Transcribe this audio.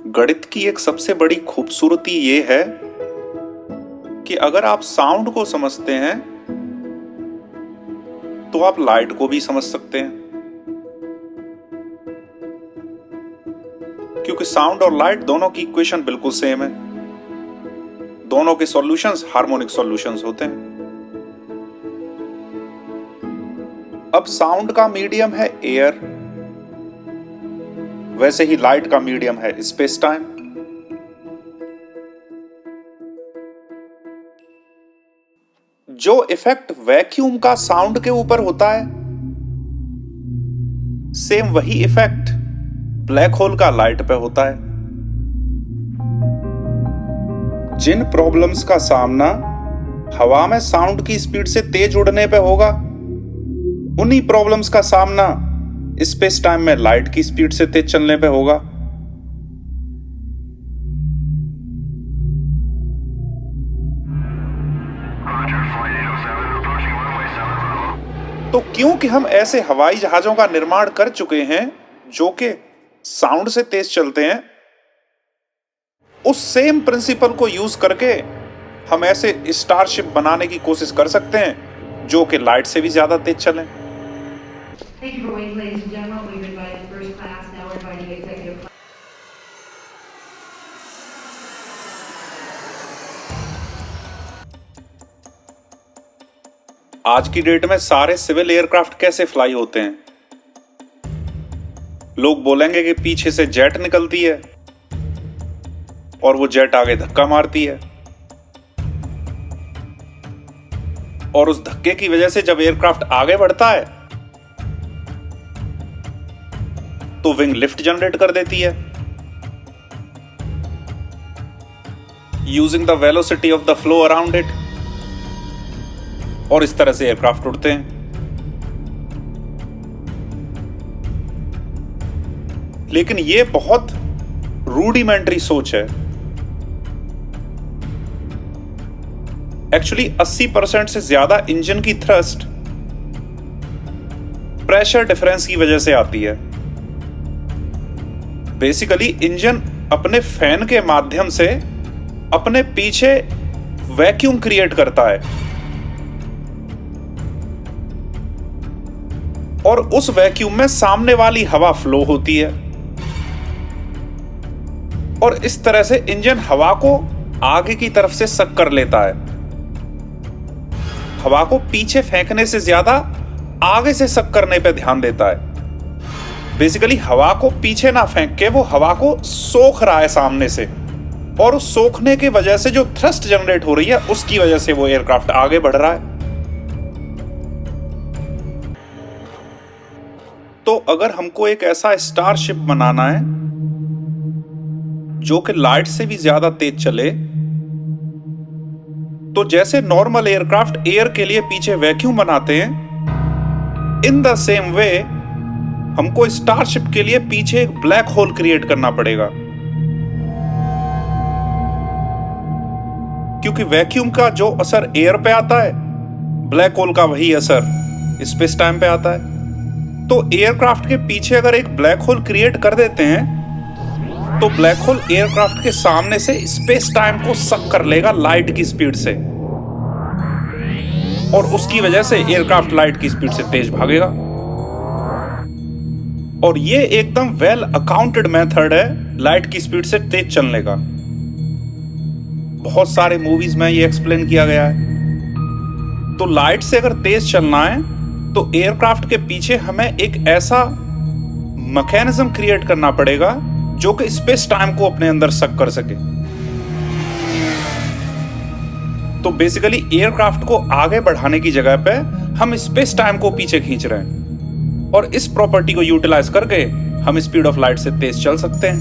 गणित की एक सबसे बड़ी खूबसूरती ये है कि अगर आप साउंड को समझते हैं तो आप लाइट को भी समझ सकते हैं, क्योंकि साउंड और लाइट दोनों की इक्वेशन बिल्कुल सेम है। दोनों के सॉल्यूशंस हार्मोनिक सॉल्यूशंस होते हैं। अब साउंड का मीडियम है एयर, वैसे ही लाइट का मीडियम है स्पेस टाइम। जो इफेक्ट वैक्यूम का साउंड के ऊपर होता है, सेम वही इफेक्ट ब्लैक होल का लाइट पे होता है। जिन प्रॉब्लम्स का सामना हवा में साउंड की स्पीड से तेज उड़ने पे होगा, उन्हीं प्रॉब्लम्स का सामना स्पेस टाइम में लाइट की स्पीड से तेज चलने पे होगा। तो क्योंकि हम ऐसे हवाई जहाजों का निर्माण कर चुके हैं जो कि साउंड से तेज चलते हैं, उस सेम प्रिंसिपल को यूज करके हम ऐसे स्टारशिप बनाने की कोशिश कर सकते हैं जो कि लाइट से भी ज्यादा तेज चलें। आज की डेट में सारे सिविल एयरक्राफ्ट कैसे फ्लाई होते हैं? लोग बोलेंगे कि पीछे से जेट निकलती है और वो जेट आगे धक्का मारती है, और उस धक्के की वजह से जब एयरक्राफ्ट आगे बढ़ता है तो विंग लिफ्ट जनरेट कर देती है using the velocity of the flow around it, और इस तरह से एयरक्राफ्ट उड़ते हैं। लेकिन ये बहुत रूडिमेंट्री सोच है। एक्चुअली 80% से ज्यादा इंजन की थ्रस्ट प्रेशर डिफरेंस की वजह से आती है। बेसिकली इंजन अपने फैन के माध्यम से अपने पीछे वैक्यूम क्रिएट करता है, और उस वैक्यूम में सामने वाली हवा फ्लो होती है, और इस तरह से इंजन हवा को आगे की तरफ से सक कर लेता है। हवा को पीछे फेंकने से ज्यादा आगे से सक करने पे ध्यान देता है। बेसिकली हवा को पीछे ना फेंक के वो हवा को सोख रहा है सामने से, और उस सोखने की वजह से जो थ्रस्ट जनरेट हो रही है उसकी वजह से वो एयरक्राफ्ट आगे बढ़ रहा है। तो अगर हमको एक ऐसा स्टारशिप बनाना है जो कि लाइट से भी ज्यादा तेज चले, तो जैसे नॉर्मल एयरक्राफ्ट एयर के लिए पीछे वैक्यूम बनाते हैं, इन द सेम वे हमको स्टारशिप के लिए पीछे एक ब्लैक होल क्रिएट करना पड़ेगा, क्योंकि वैक्यूम का जो असर एयर पे आता है, ब्लैक होल का वही असर स्पेस टाइम पे आता है। तो एयरक्राफ्ट के पीछे अगर एक ब्लैक होल क्रिएट कर देते हैं तो ब्लैक होल एयरक्राफ्ट के सामने से स्पेस टाइम को सक कर लेगा लाइट की स्पीड से, और उसकी वजह से एयरक्राफ्ट लाइट की स्पीड से तेज भागेगा। और ये एकदम वेल अकाउंटेड मेथड है लाइट की स्पीड से तेज चलने का। बहुत सारे मूवीज में ये एक्सप्लेन किया गया है। तो लाइट से अगर तेज चलना है तो एयरक्राफ्ट के पीछे हमें एक ऐसा मैकेनिज्म क्रिएट करना पड़ेगा जो कि स्पेस टाइम को अपने अंदर सक कर सके। तो बेसिकली एयरक्राफ्ट को आगे बढ़ाने की जगह पे हम स्पेस टाइम को पीछे खींच रहे हैं, और इस प्रॉपर्टी को यूटिलाइज करके हम स्पीड ऑफ लाइट से तेज चल सकते हैं।